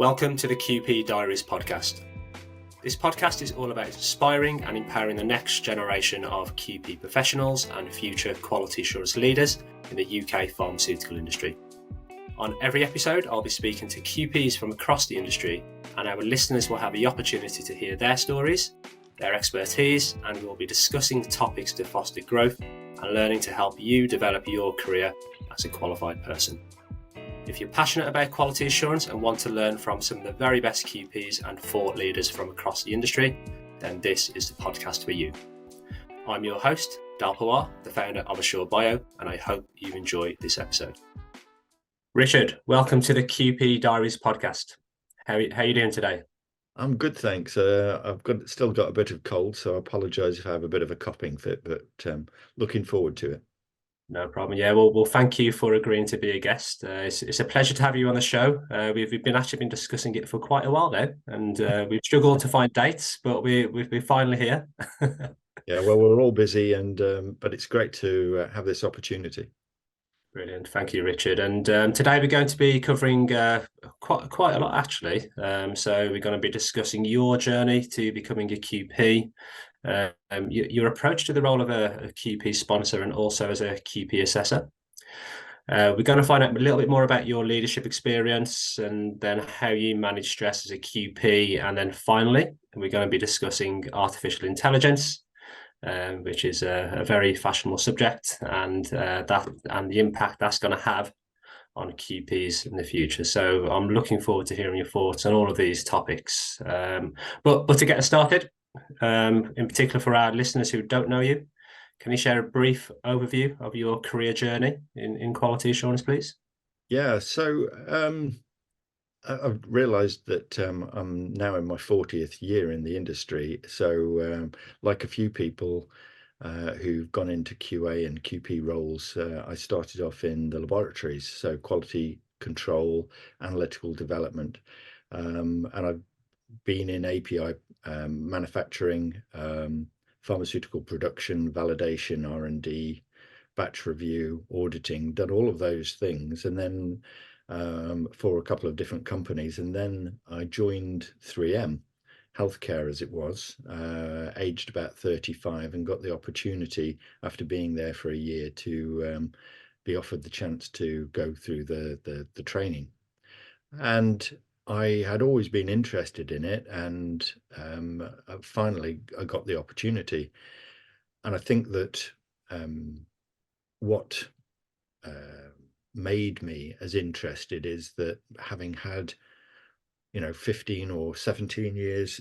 Welcome to the QP Diaries podcast. This podcast is all about inspiring and empowering the next generation of QP professionals and future quality assurance leaders in the UK pharmaceutical industry. On every episode, I'll be speaking to QPs from across the industry, and our listeners will have the opportunity to hear their stories, their expertise, and we'll be discussing topics to foster growth and learning to help you develop your career as a qualified person. If you're passionate about quality assurance and want to learn from some of the very best QPs and thought leaders from across the industry, then this is the podcast for you. I'm your host, Dal Pawar, the founder of AssureBio, and I hope you enjoy this episode. Richard, welcome to the QP Diaries podcast. How are you doing today? I'm good, thanks. I've still got a bit of cold, so I apologise if I have a bit of a coughing fit, but looking forward to it. No problem. Yeah, well, thank you for agreeing to be a guest. It's a pleasure to have you on the show. We've been discussing it for quite a while now, and we've struggled to find dates, but we're finally here. Yeah, well, we're all busy, but it's great to have this opportunity. Brilliant. Thank you, Richard. And today we're going to be covering quite a lot, actually. So we're going to be discussing your journey to becoming a QP, your approach to the role of a QP sponsor and also as a QP assessor. We're going to find out a little bit more about your leadership experience and then how you manage stress as a QP. And then finally, we're going to be discussing artificial intelligence, which is a very fashionable subject, and the impact that's going to have on QPs in the future. So I'm looking forward to hearing your thoughts on all of these topics. But to get us started, in particular for our listeners who don't know you, can you share a brief overview of your career journey in quality assurance, please? Yeah, so I've realised that I'm now in my 40th year in the industry. So like a few people who've gone into QA and QP roles, I started off in the laboratories, so quality control, analytical development, and I've been in API manufacturing, pharmaceutical production, validation, R&D, batch review, auditing, done all of those things, and then for a couple of different companies. And then I joined 3M Healthcare, as it was, aged about 35, and got the opportunity after being there for a year to be offered the chance to go through the training. And I had always been interested in it, and finally I got the opportunity. And I think that what made me as interested is that having had 15 or 17 years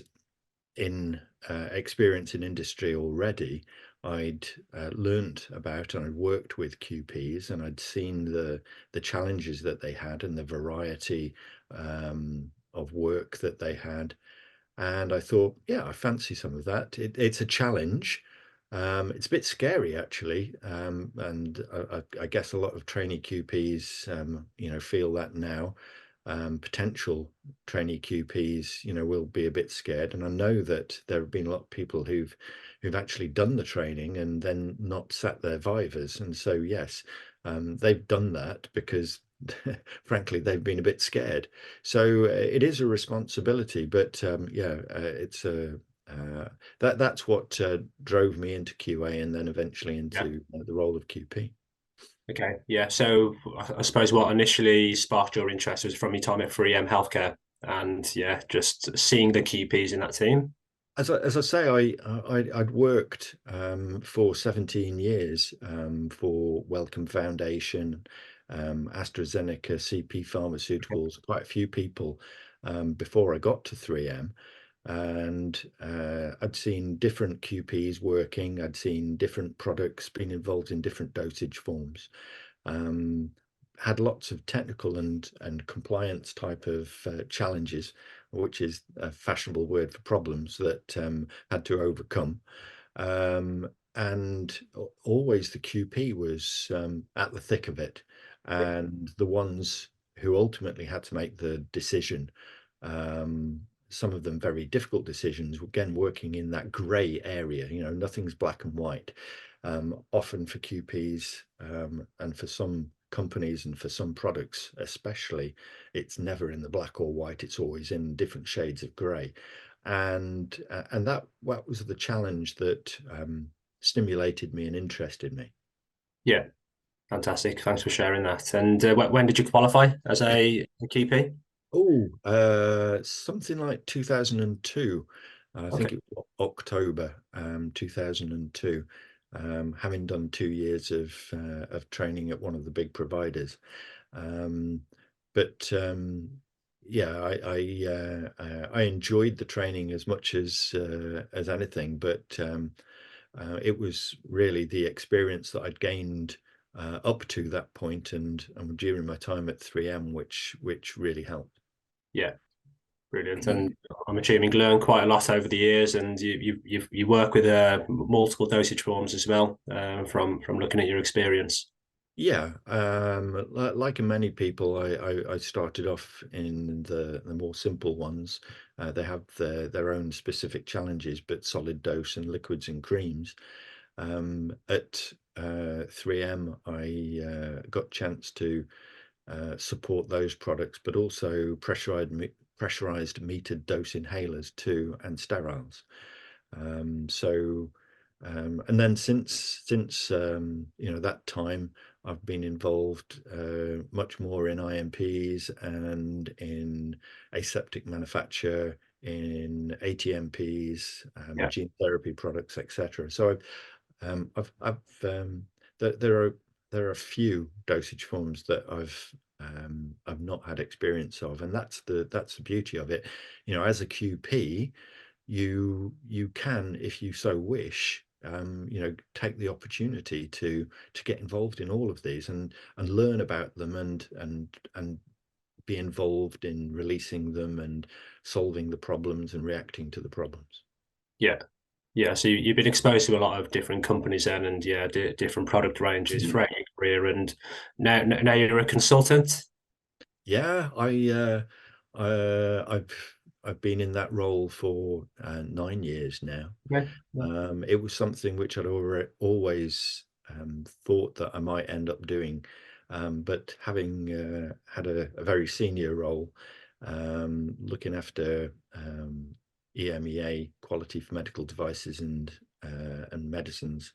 in experience in industry already, I'd learnt about and I'd worked with QPs, and I'd seen the challenges that they had and the variety of work that they had, and I thought, yeah, I fancy some of that. It's a challenge. It's a bit scary, actually, and I guess a lot of trainee QPs, feel that now. Potential trainee QPs, will be a bit scared, and I know that there have been a lot of people who've actually done the training and then not sat their vivas, and so yes, they've done that because frankly they've been a bit scared. So it is a responsibility, but it's that's what drove me into QA and then eventually into the role of QP. Okay, yeah. So I suppose what initially sparked your interest was from your time at 3M Healthcare, and just seeing the QPs in that team. As I say, I'd worked for 17 years for Wellcome Foundation, AstraZeneca, CP Pharmaceuticals, quite a few people before I got to 3M. And I'd seen different QPs working, I'd seen different products, been involved in different dosage forms, had lots of technical and compliance type of challenges, which is a fashionable word for problems that had to overcome. And always the QP was at the thick of it, and the ones who ultimately had to make the decision, some of them very difficult decisions, again working in that grey area. Nothing's black and white. Often for QPs and for some companies and for some products especially, it's never in the black or white. It's always in different shades of grey, and that was the challenge that stimulated me and interested me. Yeah, fantastic. Thanks for sharing that. And when did you qualify as a QP? Oh, something like 2002. I Okay. think it was October 2002. Having done 2 years of training at one of the big providers. Um, but yeah, I enjoyed the training as much as anything. But it was really the experience that I'd gained up to that point, and during my time at 3M, which really helped. Yeah, brilliant. And I'm assuming learned quite a lot over the years, and you work with multiple dosage forms as well, from looking at your experience. Yeah, like many people, I started off in the more simple ones. They have their own specific challenges, but solid dose and liquids and creams. At 3M, I got chance to support those products, but also pressurized metered dose inhalers too, and steriles. So, and then since that time, I've been involved much more in IMPs and in aseptic manufacture, in ATMPs, Yeah, gene therapy products, etc. So I've there are a few dosage forms that I've not had experience of, and that's the beauty of it. As a QP, you can, if you so wish, take the opportunity to get involved in all of these and learn about them and be involved in releasing them and solving the problems and reacting to the problems. yeah, yeah. So you've been exposed to a lot of different companies then, and yeah, different product ranges throughout your career, and now you're a consultant. Yeah, I've been in that role for 9 years now. Okay. Yeah. It was something which I'd always thought that I might end up doing, but having had a very senior role, looking after EMEA quality for medical devices and medicines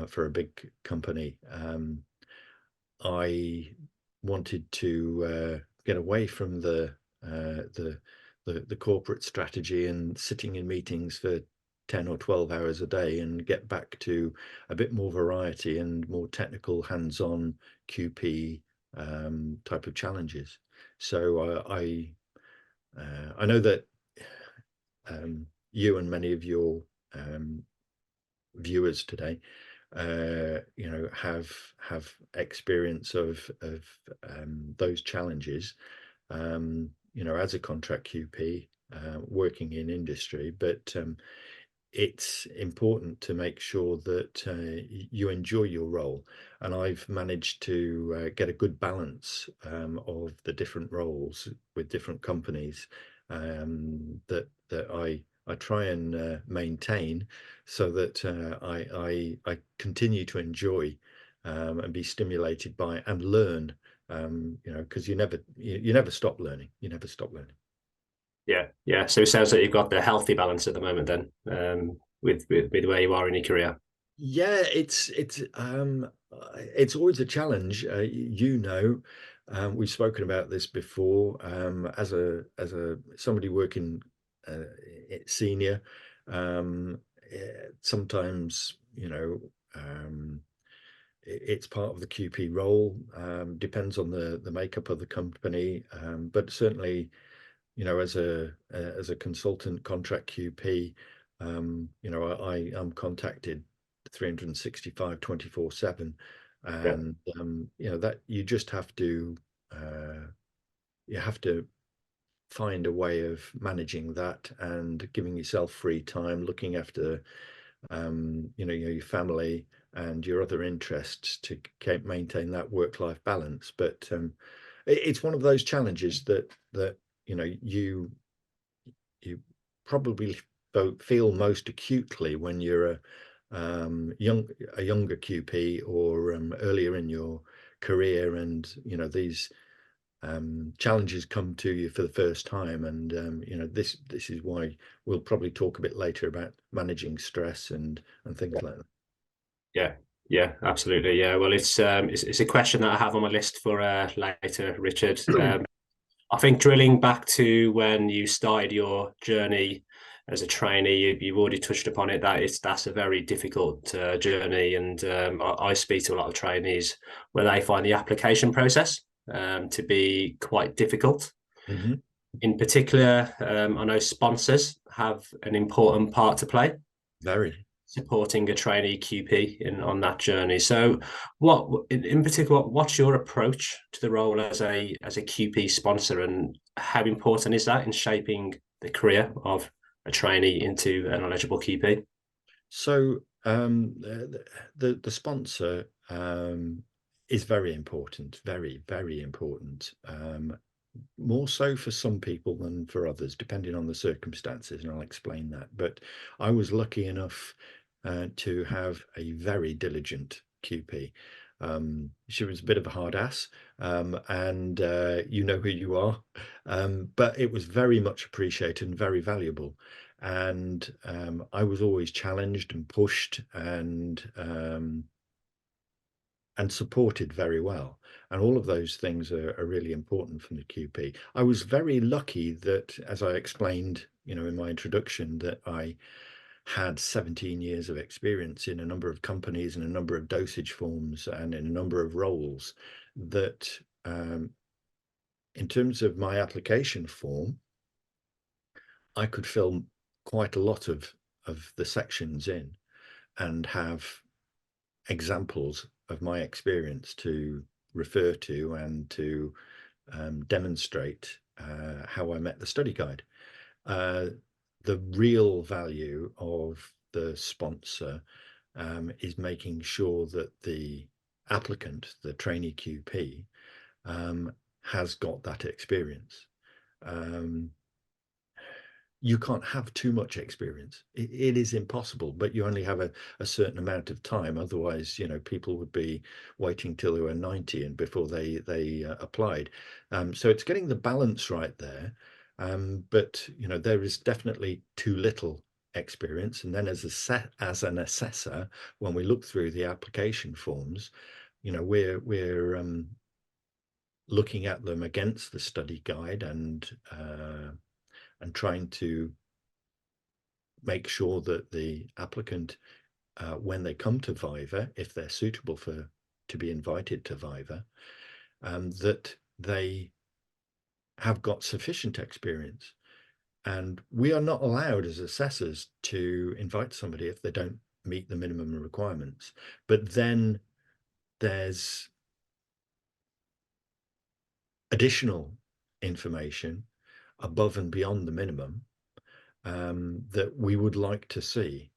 for a big company. I wanted to get away from the corporate strategy and sitting in meetings for 10 or 12 hours a day and get back to a bit more variety and more technical, hands-on QP type of challenges. So I know that you and many of your um, viewers today have experience of those challenges, as a contract QP working in industry. But it's important to make sure that you enjoy your role. And I've managed to get a good balance of the different roles with different companies that I try and maintain, so that I continue to enjoy and be stimulated by and learn. Because you never stop learning. You never stop learning. Yeah, yeah. So it sounds like you've got the healthy balance at the moment then, with where you are in your career. Yeah, it's always a challenge. We've spoken about this before. As a somebody working senior, sometimes it's part of the QP role. Depends on the makeup of the company, but certainly as a consultant contract QP, I am contacted 365 24/7, Yeah, and that you just have to find a way of managing that and giving yourself free time, looking after your family and your other interests to maintain that work-life balance. But it's one of those challenges that you probably feel most acutely when you're a younger QP or earlier in your career, and these challenges come to you for the first time, and this is why we'll probably talk a bit later about managing stress and things like that. Yeah, absolutely. Yeah, well, it's a question that I have on my list for later, Richard. I think drilling back to when you started your journey as a trainee, you've already touched upon it. That's a very difficult journey, and I speak to a lot of trainees where they find the application process to be quite difficult. Mm-hmm. In particular, I know sponsors have an important part to play, Very. supporting a trainee QP on that journey. So, what in particular, what's your approach to the role as a QP sponsor, and how important is that in shaping the career of a trainee into an eligible QP? So the sponsor is very important, very, very important. More so for some people than for others, depending on the circumstances, and I'll explain that. But I was lucky enough to have a very diligent QP. She was a bit of a hard ass, and you know who you are, but it was very much appreciated and very valuable. And I was always challenged and pushed and supported very well. And all of those things are really important from the QP. I was very lucky that, as I explained, in my introduction, that I had 17 years of experience in a number of companies and a number of dosage forms and in a number of roles, that in terms of my application form, I could fill quite a lot of the sections in and have examples of my experience to refer to and to demonstrate how I met the study guide. The real value of the sponsor is making sure that the applicant, the trainee QP, has got that experience. You can't have too much experience. It is impossible, but you only have a certain amount of time. Otherwise, people would be waiting till they were 90 and before they applied. So it's getting the balance right there. But there is definitely too little experience. And then as an assessor, when we look through the application forms, we're looking at them against the study guide and trying to make sure that the applicant, when they come to Viva, if they're suitable to be invited to Viva, that they have got sufficient experience. And we are not allowed as assessors to invite somebody if they don't meet the minimum requirements. But then there's additional information above and beyond the minimum that we would like to see.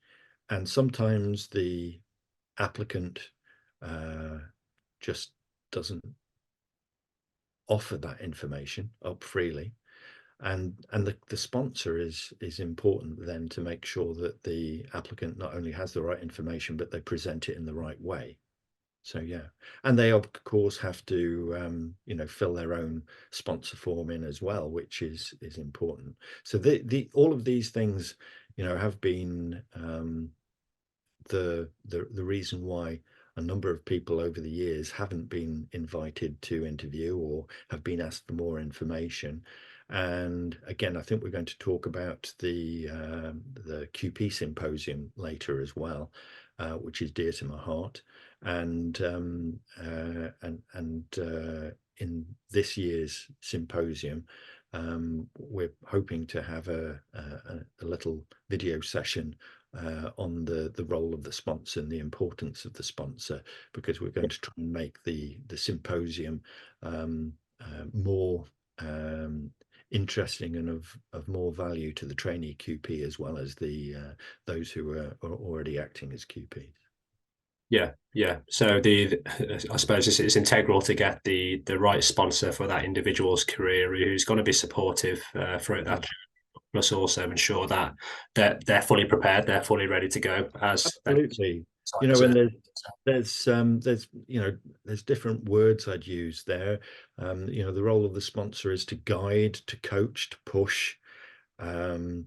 And sometimes the applicant just doesn't offer that information up freely. And the sponsor is important then to make sure that the applicant not only has the right information, but they present it in the right way. So yeah, and they of course have to fill their own sponsor form in as well, which is important. So the all of these things have been the reason why a number of people over the years haven't been invited to interview or have been asked for more information. And again, I think we're going to talk about the QP Symposium later as well, which is dear to my heart. And in this year's symposium, we're hoping to have a little video session on the role of the sponsor and the importance of the sponsor, because we're going to try and make the symposium more interesting and of more value to the trainee QP as well as those who are already acting as QPs. Yeah. So I suppose it's integral to get the right sponsor for that individual's career, who's going to be supportive throughout that, plus also ensure that they're fully prepared, they're fully ready to go as Absolutely. you know, and there's there's different words I'd use there. You know, the role of the sponsor is to guide, to coach, to push, um,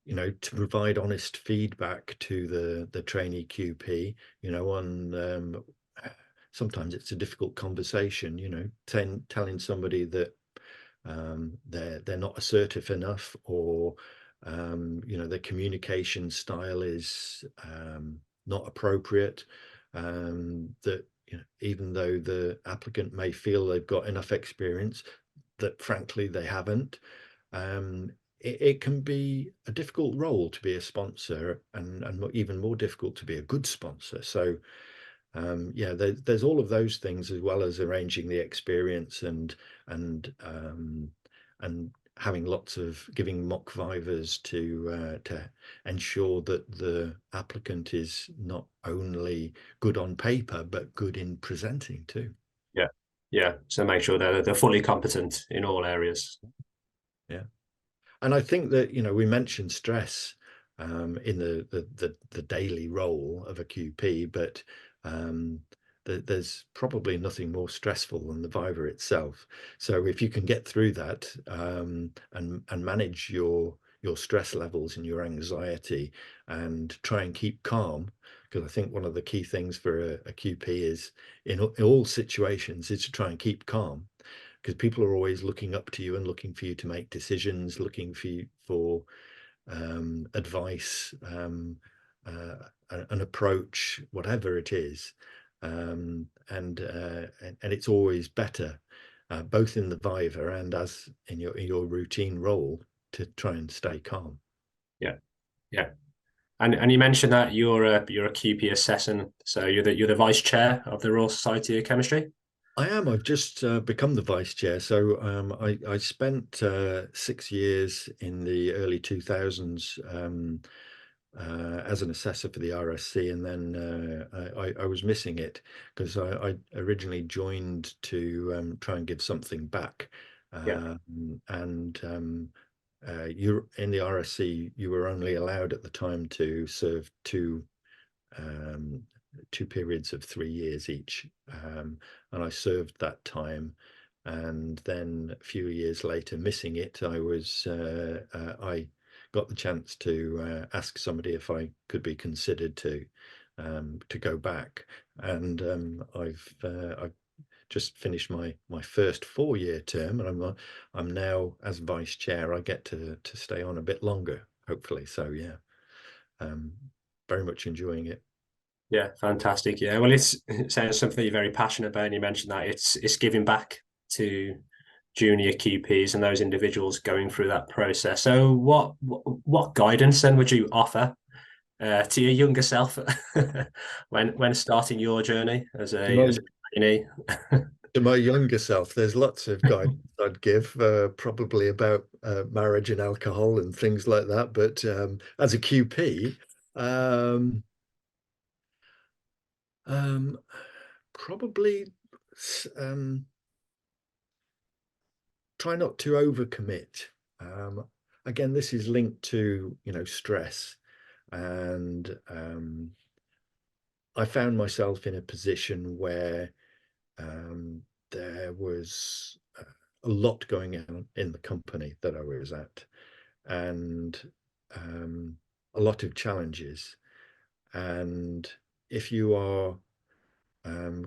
you know, to provide honest feedback to the trainee QP, you know, on sometimes it's a difficult conversation, you know, telling somebody that they're not assertive enough, or you know, their communication style is not appropriate. That, you know, even though the applicant may feel they've got enough experience, that frankly they haven't. Um, it can be a difficult role to be a sponsor, and even more difficult to be a good sponsor. So yeah, there's all of those things, as well as arranging the experience and and having lots of giving mock vivas to ensure that the applicant is not only good on paper but good in presenting too. Yeah, yeah. So make sure they're fully competent in all areas. Yeah. And I think that, you know, we mentioned stress in the daily role of a QP, but um, there's probably nothing more stressful than the Viva itself. So if you can get through that and manage your stress levels and your anxiety, and try and keep calm, because I think one of the key things for a QP is in all situations is to try and keep calm, because people are always looking up to you and looking for you to make decisions, looking for you for advice, an approach, whatever it is. And it's always better, both in the Viva and as in your routine role, to try and stay calm. Yeah, yeah. And you mentioned that you're a QP assessor, so you're the vice chair of the Royal Society of Chemistry. I am. I've just become the vice chair. So I spent 6 years in the early 2000s as an assessor for the RSC, and then I was missing it because I originally joined to try and give something back. Yeah, And you in the RSC, you were only allowed at the time to serve um, two periods of 3 years each. And I served that time. And then a few years later, missing it, I got the chance to ask somebody if I could be considered to go back. And I've just finished my first 4 year term, and I'm now, as vice chair, I get to stay on a bit longer, hopefully. So yeah, very much enjoying it. yeah, fantastic. Yeah, well, it sounds something you're very passionate about, and you mentioned that it's giving back to junior QPs and those individuals going through that process. So, what guidance then would you offer to your younger self when starting your journey as To a my trainee? to my younger self, there's lots of guidance I'd give, probably about marriage and alcohol and things like that. But as a QP, um, um, probably um, try not to overcommit. Um, Again, this is linked to, you know, stress, and I found myself in a position where there was a lot going on in the company that I was at, and a lot of challenges. And if you are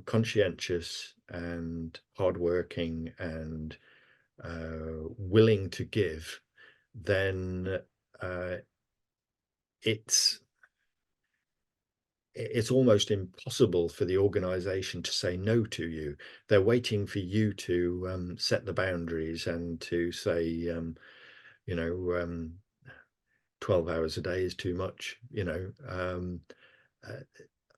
conscientious and hardworking and willing to give, then uh, it's it's almost impossible for the organization to say no to you. They're waiting for you to set the boundaries and to say, you know, 12 hours a day is too much. You know, uh,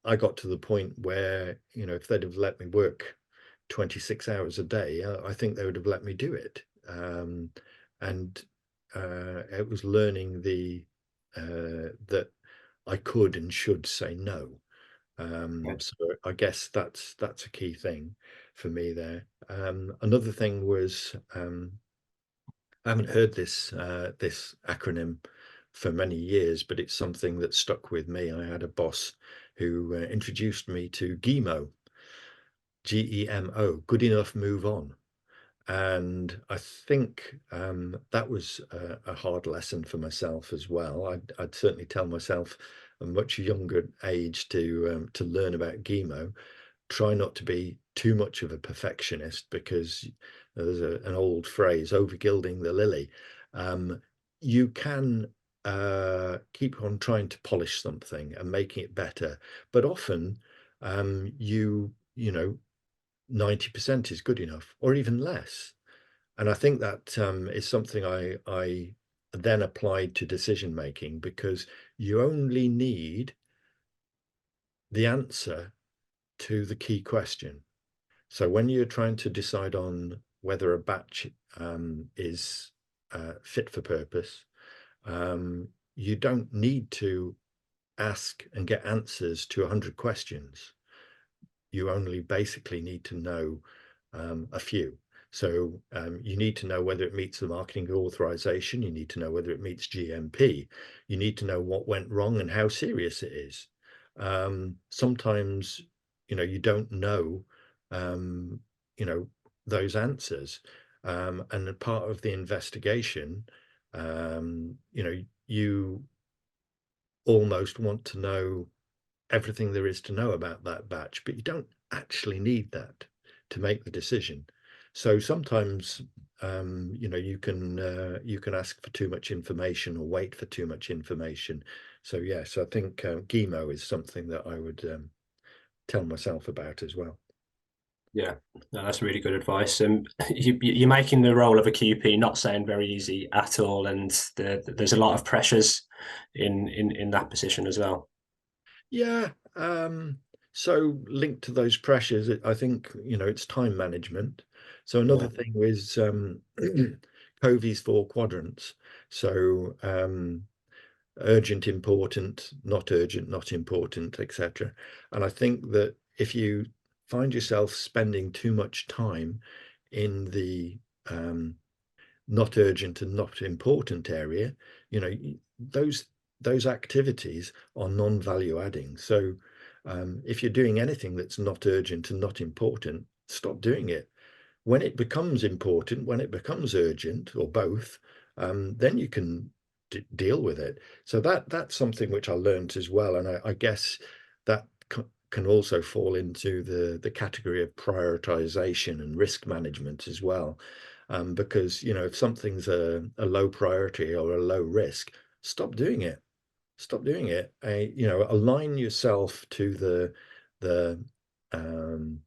I got to the point where, you know, if they'd have let me work 26 hours a day, I think they would have let me do it. And it was learning that I could and should say no. So I guess that's a key thing for me there. Another thing was, I haven't heard this acronym for many years, but it's something that stuck with me. I had a boss who introduced me to GEMO, GEMO, good enough, move on. And I think that was a hard lesson for myself as well. I'd certainly tell myself a much younger age to learn about GEMO. Try not to be too much of a perfectionist, because there's an old phrase, over gilding the lily. You can keep on trying to polish something and making it better, but often you know 90% is good enough, or even less. And I think that is something I then applied to decision making, because you only need the answer to the key question. So when you're trying to decide on whether a batch is fit for purpose, you don't need to ask and get answers to 100 questions. You only basically need to know a few. So you need to know whether it meets the marketing authorization. You need to know whether it meets GMP. You need to know what went wrong and how serious it is. Sometimes, you don't know, those answers. And part of the investigation, you almost want to know everything there is to know about that batch, but you don't actually need that to make the decision. So sometimes, you can ask for too much information or wait for too much information. So yes, I think GEMO is something that I would tell myself about as well. Yeah, no, that's really good advice. And you're making the role of a QP not sound very easy at all, and there's a lot of pressures in that position as well. Yeah. So linked to those pressures, I think, it's time management. So another Yeah, thing is Covey's four quadrants. So urgent, important, not important, etc. And I think that if you find yourself spending too much time in the not urgent and not important area, those those activities are non-value adding. So if you're doing anything that's not urgent and not important, stop doing it. When it becomes important, when it becomes urgent, or both, then you can deal with it. So that's something which I learned as well, and I guess that can also fall into the category of prioritization and risk management as well. Because if something's a low priority or a low risk, stop doing it. Stop doing it. Align yourself to the um,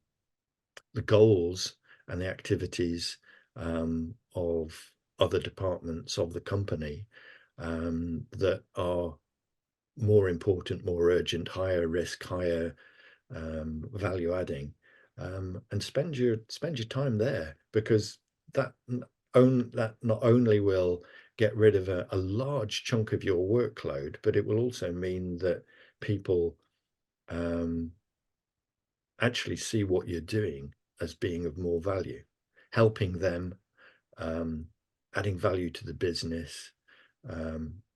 the goals and the activities of other departments of the company that are more important, more urgent, higher risk, higher value adding, and spend your time there, because that that not only will get rid of a large chunk of your workload, but it will also mean that people actually see what you're doing as being of more value, helping them, um, adding value to the business,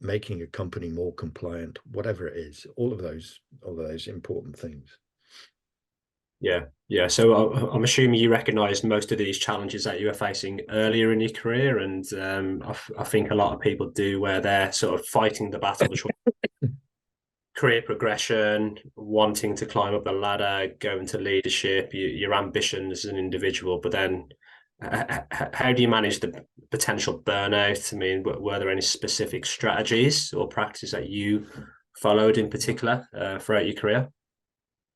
making a company more compliant, whatever it is, all of those important things. yeah, yeah. So I'm assuming you recognised most of these challenges that you were facing earlier in your career, and I think a lot of people do, where they're sort of fighting the battle between career progression, wanting to climb up the ladder, go into leadership, your ambitions as an individual, but then how do you manage the potential burnout? I mean, were there any specific strategies or practices that you followed in particular throughout your career?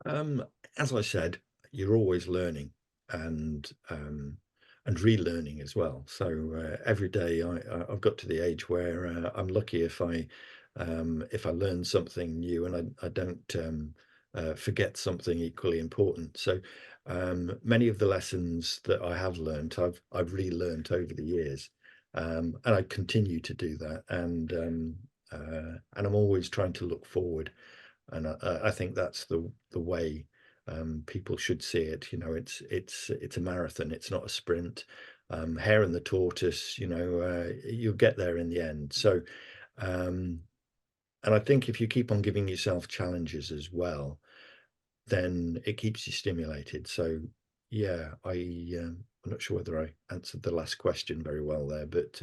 Um, as I said, you're always learning and relearning as well. So every day I've got to the age where I'm lucky if I learn something new, and I don't forget something equally important. So many of the lessons that I have learned, I've relearned over the years, and I continue to do that. And I'm always trying to look forward, and I think that's the way people should see it. It's a marathon. It's not a sprint. Hare and the tortoise. You'll get there in the end. So, and I think if you keep on giving yourself challenges as well, then it keeps you stimulated. So yeah, I'm not sure whether I answered the last question very well there, but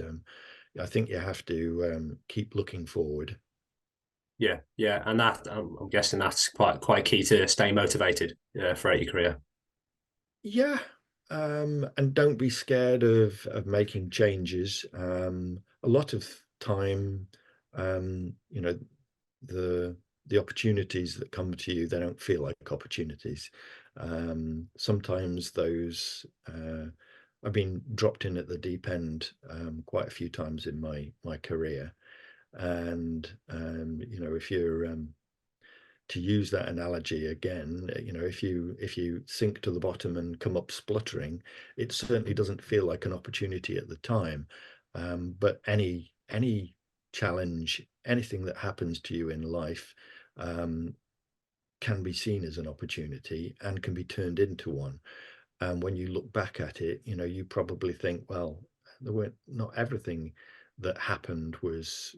I think you have to keep looking forward. Yeah, yeah, and that I'm guessing that's quite key to stay motivated throughout your career. Yeah, and don't be scared of making changes. A lot of time, you know, the the opportunities that come to you, they don't feel like opportunities. Sometimes those I've been dropped in at the deep end quite a few times in my career, and you know, if you're to use that analogy again, you know, if you sink to the bottom and come up spluttering, it certainly doesn't feel like an opportunity at the time. But any challenge, anything that happens to you in life, um, can be seen as an opportunity and can be turned into one. And when you look back at it, you know, you probably think, well, there weren't not everything that happened was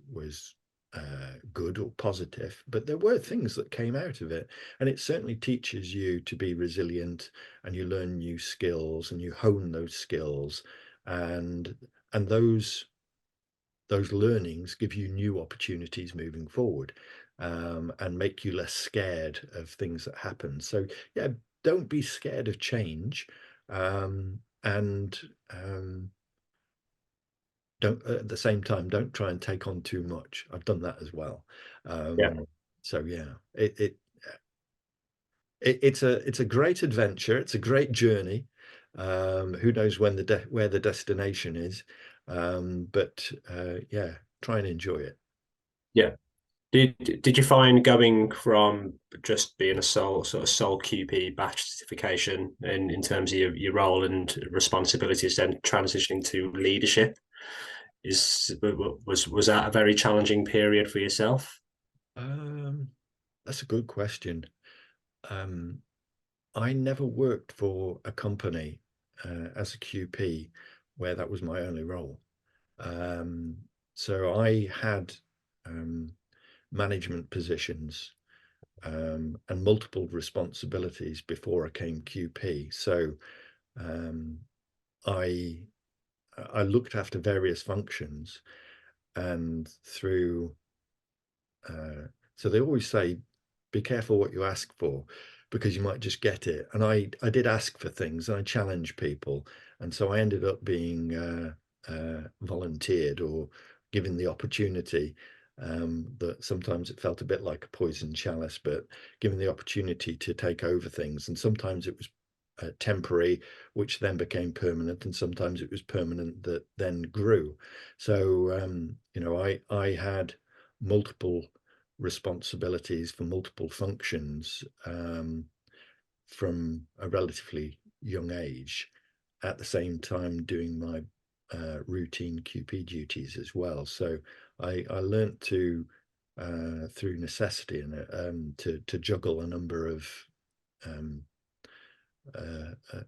good or positive, but there were things that came out of it, and it certainly teaches you to be resilient, and you learn new skills, and you hone those skills, and those learnings give you new opportunities moving forward, and make you less scared of things that happen. So yeah, don't be scared of change, and don't at the same time don't try and take on too much. I've done that as well. Yeah, So yeah, it's a great adventure. It's a great journey. Who knows when where the destination is, but yeah, try and enjoy it. yeah. Did you find going from just being a sole QP batch certification in terms of your role and responsibilities, then transitioning to leadership, was that a very challenging period for yourself? Um, that's a good question. Um, I never worked for a company as a QP where that was my only role. Um, so I had um, management positions and multiple responsibilities before I came QP. So um, I I looked after various functions, and through so they always say, be careful what you ask for, because you might just get it. And I did ask for things, and I challenged people, and so I ended up being volunteered or given the opportunity. That sometimes it felt a bit like a poison chalice, but given the opportunity to take over things, and sometimes it was temporary, which then became permanent, and sometimes it was permanent that then grew. So you know, I had multiple responsibilities for multiple functions from a relatively young age, at the same time doing my routine QP duties as well. So I learnt to through necessity and to juggle a number um,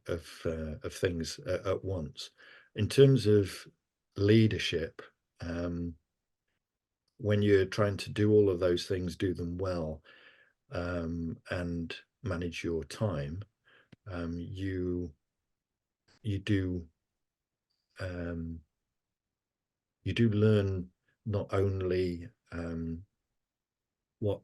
of things at once. In terms of leadership, when you're trying to do all of those things, do them well, and manage your time, you you do um, you do learn not only what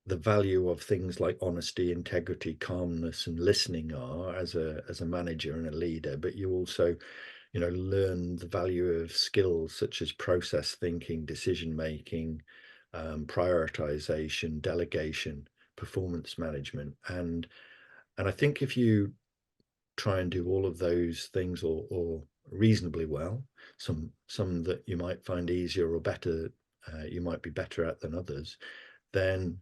the value of things like honesty, integrity, calmness, and listening are as a manager and a leader, but you also, you know, learn the value of skills such as process thinking, decision making, prioritization, delegation, performance management, and I think if you try and do all of those things or reasonably well, some that you might find easier or better, you might be better at than others, then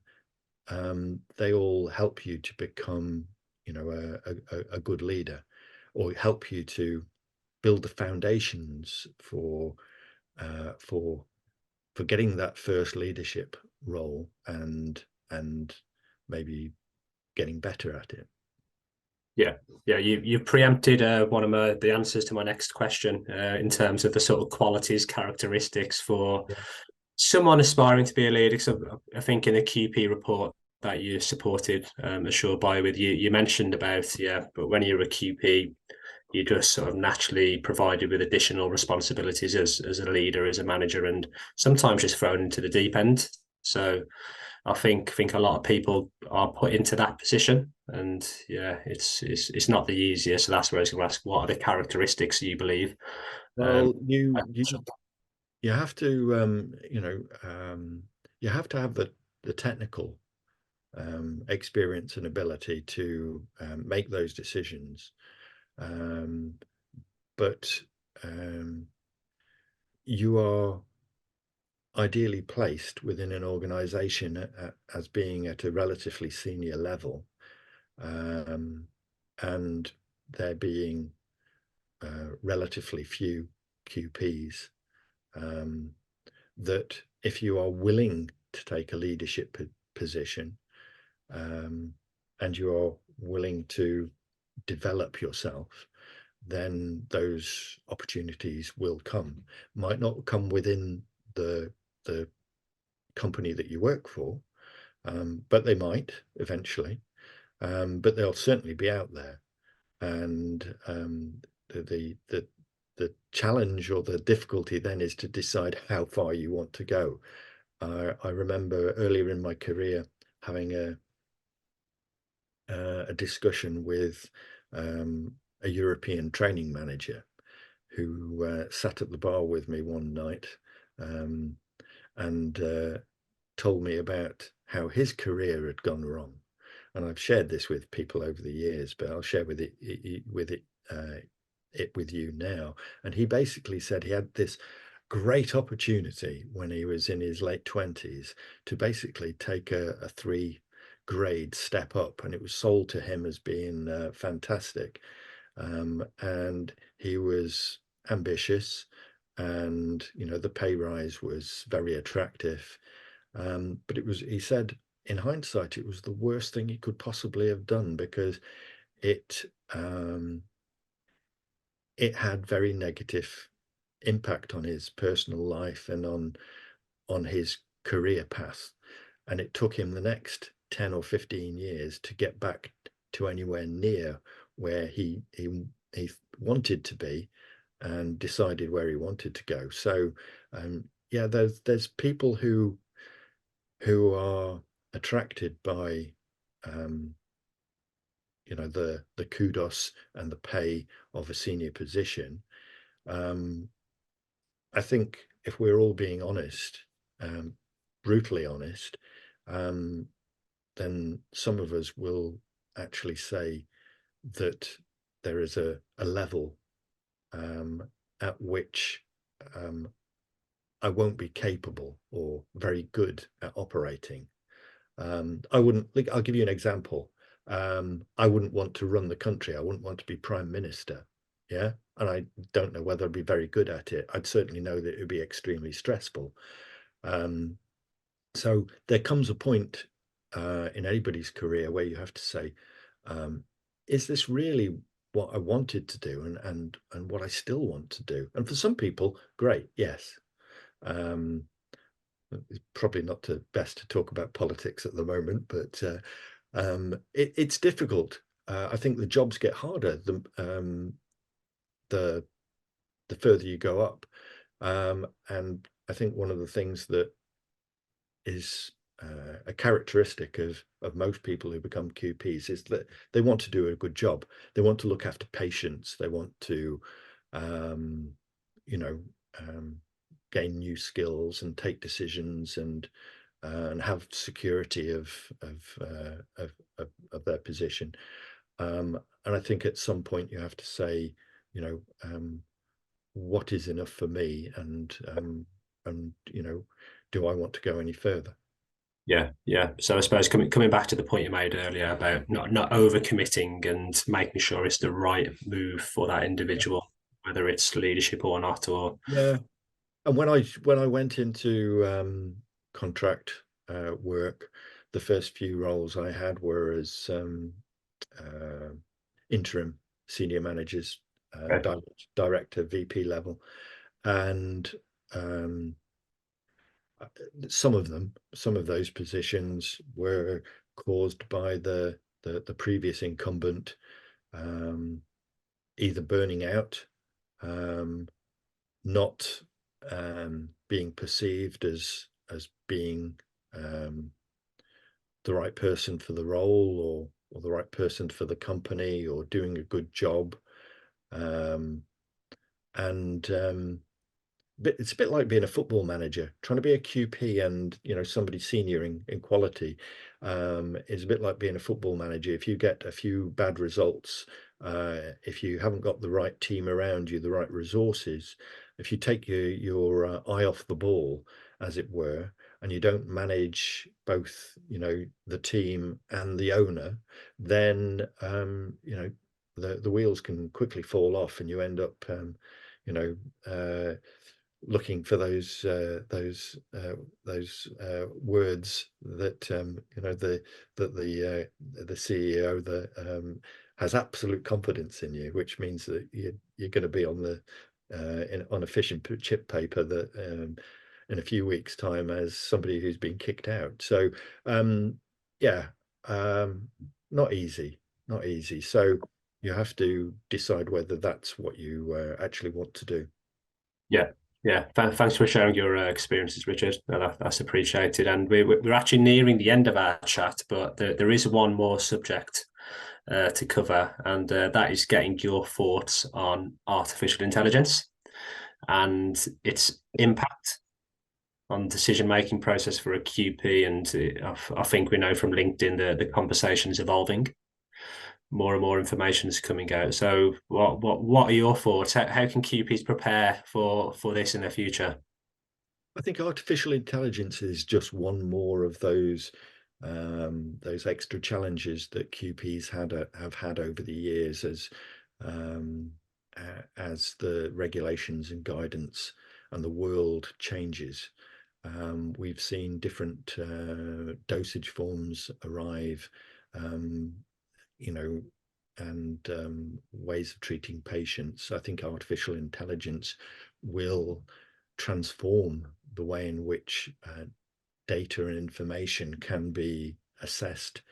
they all help you to become, you know, a good leader, or help you to build the foundations for getting that first leadership role, and maybe getting better at it. Yeah, yeah. You've preempted one of the answers to my next question in terms of the sort of qualities, characteristics for Yeah. someone aspiring to be a leader. So I think in the QP report that you supported AssureBio with. You mentioned about, but when you're a QP, you're just sort of naturally provided with additional responsibilities as a leader, as a manager, and sometimes just thrown into the deep end. So I think a lot of people are put into that position, and it's not the easiest. So that's where I was going to ask, what are the characteristics you believe? Well, you have to you have to have the technical experience and ability to make those decisions, but you are ideally placed within an organization as being at a relatively senior level, and there being relatively few QPs, that if you are willing to take a leadership position, and you are willing to develop yourself, then those opportunities will come. Might not come within the company that you work for, but they might eventually. But they'll certainly be out there. And the challenge or the difficulty then is to decide how far you want to go. I remember earlier in my career having a discussion with a European training manager who sat at the bar with me one night, and told me about how his career had gone wrong. And I've shared this with people over the years, but I'll share it with you now. And he basically said he had this great opportunity when he was in his late 20s to basically take a 3-grade step up, and it was sold to him as being fantastic. And he was ambitious, and the pay rise was very attractive. But he said, in hindsight, it was the worst thing he could possibly have done, because it had very negative impact on his personal life and on his career path. And it took him the next 10 or 15 years to get back to anywhere near where he wanted to be, and decided where he wanted to go. So there's people who are attracted by the kudos and the pay of a senior position. I think if we're all being honest, brutally honest, then some of us will actually say that there is a level at which I won't be capable or very good at operating. I'll give you an example. I wouldn't want to run the country. I wouldn't want to be prime minister. Yeah. And I don't know whether I'd be very good at it. I'd certainly know that it would be extremely stressful. So there comes a point in anybody's career where you have to say, is this really what I wanted to do and what I still want to do? And for some people, great, yes. It's probably not the best to talk about politics at the moment, but it's difficult. I think the jobs get harder the further you go up, and I think one of the things that is a characteristic of most people who become QPs is that they want to do a good job. They want to look after patients. They want to, gain new skills and take decisions and have security of their position. And I think at some point you have to say, what is enough for me, and do I want to go any further? Yeah. So I suppose coming back to the point you made earlier about not overcommitting and making sure it's the right move for that individual, whether it's leadership or not, or yeah. And when I went into contract work, the first few roles I had were as interim senior managers, director, VP level, and some of those positions were caused by the previous incumbent either burning out, not being perceived as being the right person for the role, or the right person for the company, or doing a good job. But it's a bit like being a football manager. Trying to be a QP and, you know, somebody senior in quality is a bit like being a football manager. If you get a few bad results, if you haven't got the right team around you, the right resources, if you take your eye off the ball, as it were, and you don't manage both, you know, the team and the owner, then you know, the wheels can quickly fall off, and you end up you know, looking for those words that you know, the CEO has absolute confidence in you, which means that you're going to be on the on a fish and chip paper that in a few weeks' time as somebody who's been kicked out. So yeah, not easy, not easy. So you have to decide whether that's what you actually want to do. Yeah, yeah. Thanks for sharing your experiences, Richard. That's appreciated. And we're actually nearing the end of our chat, but there is one more subject to cover, and that is getting your thoughts on artificial intelligence and its impact on decision-making process for a QP. And I think we know from LinkedIn the conversation is evolving. More and more information is coming out. So what are your thoughts? How can QPs prepare for this in the future? I think artificial intelligence is just one more of those extra challenges that QPs have had over the years um, as the regulations and guidance and the world changes. We've seen different dosage forms arrive, you know, and ways of treating patients. I think artificial intelligence will transform the way in which data and information can be assessed.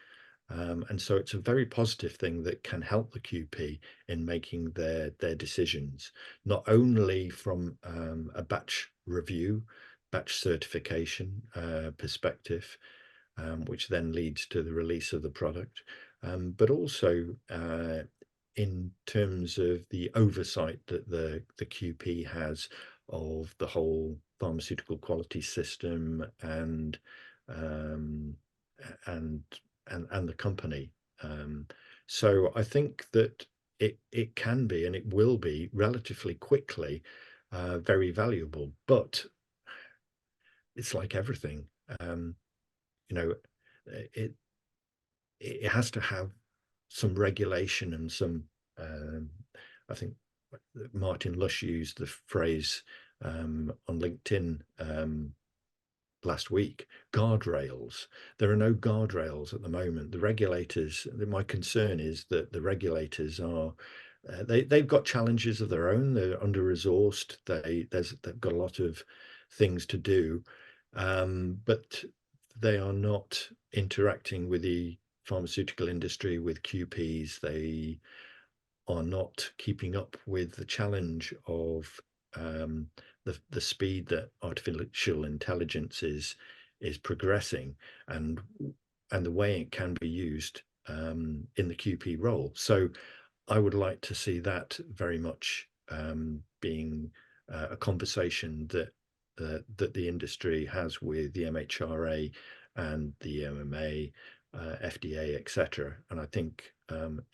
And so it's a very positive thing that can help the QP in making their decisions, not only from a batch review, batch certification perspective, which then leads to the release of the product, but also in terms of the oversight that the QP has of the whole pharmaceutical quality system and um, and the company. So I think that it can be, and it will be relatively quickly, very valuable. But it's like everything, you know, it it has to have some regulation and some. I think Martin Lush used the phrase on LinkedIn last week, guardrails. There are no guardrails at the moment. The regulators, my concern is that the regulators are, they've got challenges of their own. They're under-resourced. They've got a lot of things to do, but they are not interacting with the pharmaceutical industry, with QPs. They are not keeping up with the challenge of the speed that artificial intelligence is progressing, and the way it can be used in the QP role. So I would like to see that very much being a conversation that the industry has with the MHRA and the MMA, FDA, etc. And I think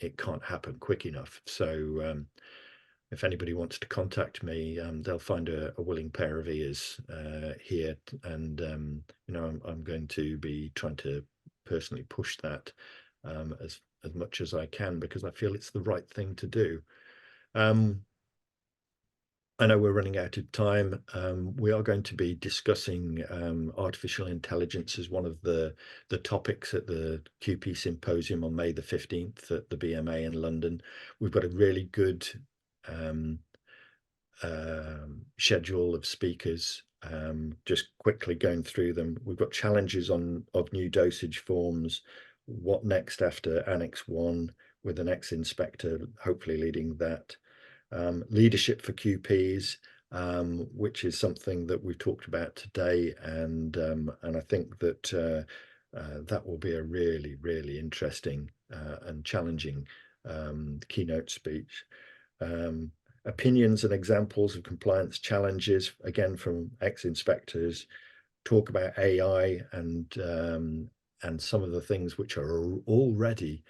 it can't happen quick enough. So if anybody wants to contact me, they'll find a willing pair of ears here, and you know, I'm going to be trying to personally push that as much as I can, because I feel it's the right thing to do. I know we're running out of time. We are going to be discussing artificial intelligence as one of the topics at the QP Symposium on May the 15th at the BMA in London. We've got a really good schedule of speakers. Just quickly going through them, we've got challenges of new dosage forms. what next after Annex 1 with an ex-inspector hopefully leading that. Leadership for QPs, which is something that we've talked about today, and I think that that will be a really, really interesting and challenging keynote speech. Opinions and examples of compliance challenges, again from ex-inspectors. Talk about AI and some of the things which are already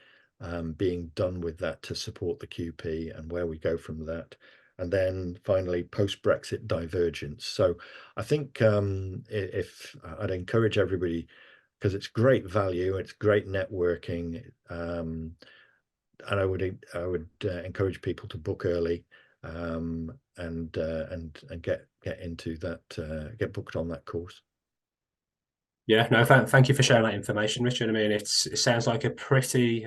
being done with that to support the QP and where we go from that. And then finally, post-Brexit divergence. So I think if I'd encourage everybody, because it's great value, it's great networking, and I would encourage people to book early and get into that, get booked on that course. Yeah, no, thank you for sharing that information, Richard. I mean, it sounds like a pretty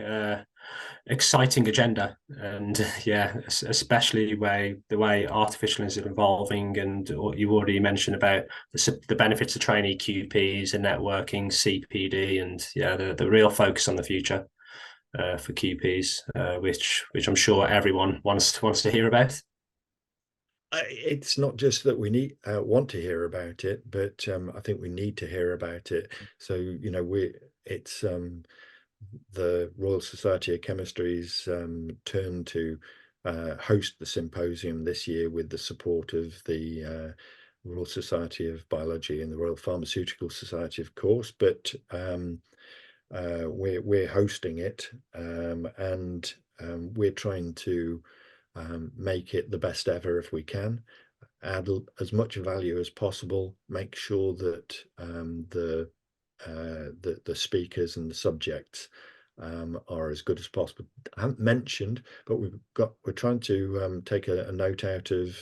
exciting agenda, and yeah, especially the way artificial is evolving, and what you already mentioned about the benefits of trainee QPs and networking, CPD, and yeah, the real focus on the future for QPs, which I'm sure everyone wants to hear about. It's not just that we want to hear about it, but I think we need to hear about it. So it's the Royal Society of Chemistry's turn to host the symposium this year with the support of the Royal Society of Biology and the Royal Pharmaceutical Society, of course. But we're hosting it, and we're trying to make it the best ever if we can, add as much value as possible, make sure that the speakers and the subjects are as good as possible. I haven't mentioned, but we're trying to take a note out of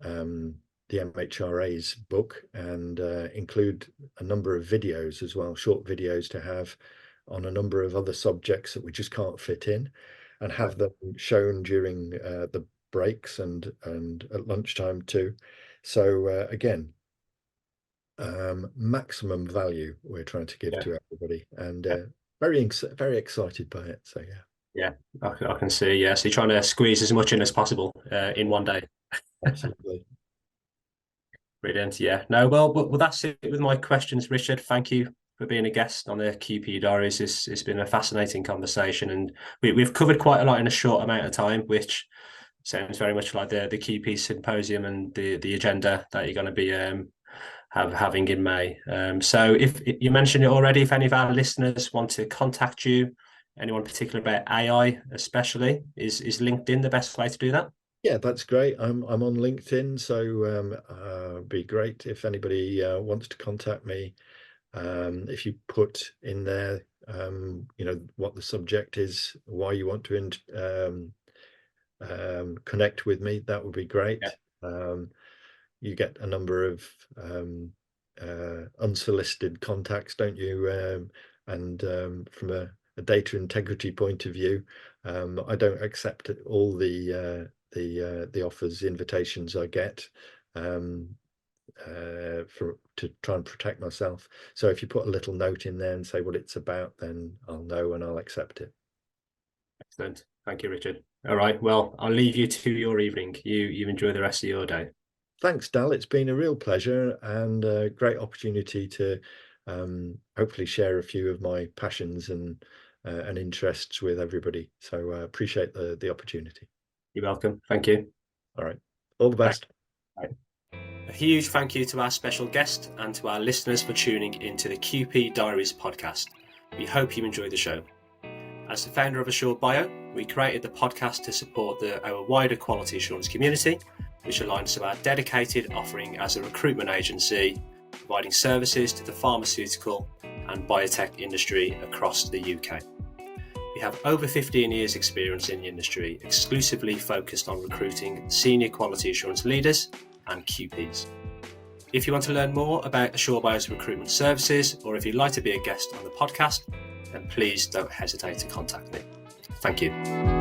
the MHRA's book and include a number of videos as well, short videos to have on a number of other subjects that we just can't fit in, and have them shown during the breaks and at lunchtime too. So again, maximum value we're trying to give to everybody, and very excited by it. So yeah, I can see. Yeah, so you're trying to squeeze as much in as possible in one day. Absolutely. Brilliant. Yeah. No, well, that's it with my questions, Richard. Thank you for being a guest on the QP Diaries. It's been a fascinating conversation, and we've covered quite a lot in a short amount of time, which sounds very much like the QP Symposium and the agenda that you're going to be having in May. So if you mentioned it already, if any of our listeners want to contact you, anyone particular about AI especially, is LinkedIn the best way to do that? Yeah, that's great. I'm on LinkedIn, so it'd be great if anybody wants to contact me. If you put in there, what the subject is, why you want to connect with me, that would be great. Yeah. You get a number of unsolicited contacts, don't you? And from a data integrity point of view, I don't accept all the offers, invitations I get to try and protect myself. So if you put a little note in there and say what it's about, then I'll know and I'll accept it. Excellent. Thank you, Richard. All right. Well, I'll leave you to your evening. You enjoy the rest of your day. Thanks, Dal. It's been a real pleasure and a great opportunity to hopefully share a few of my passions and interests with everybody. So appreciate the opportunity. You're welcome. Thank you. All right. All the best. Bye. A huge thank you to our special guest and to our listeners for tuning into the QP Diaries podcast. We hope you enjoyed the show. As the founder of AssureBio, we created the podcast to support our wider quality assurance community, which aligns to our dedicated offering as a recruitment agency, providing services to the pharmaceutical and biotech industry across the UK. We have over 15 years experience in the industry, exclusively focused on recruiting senior quality assurance leaders and QPs. If you want to learn more about AssureBio's recruitment services, or if you'd like to be a guest on the podcast, then please don't hesitate to contact me. Thank you.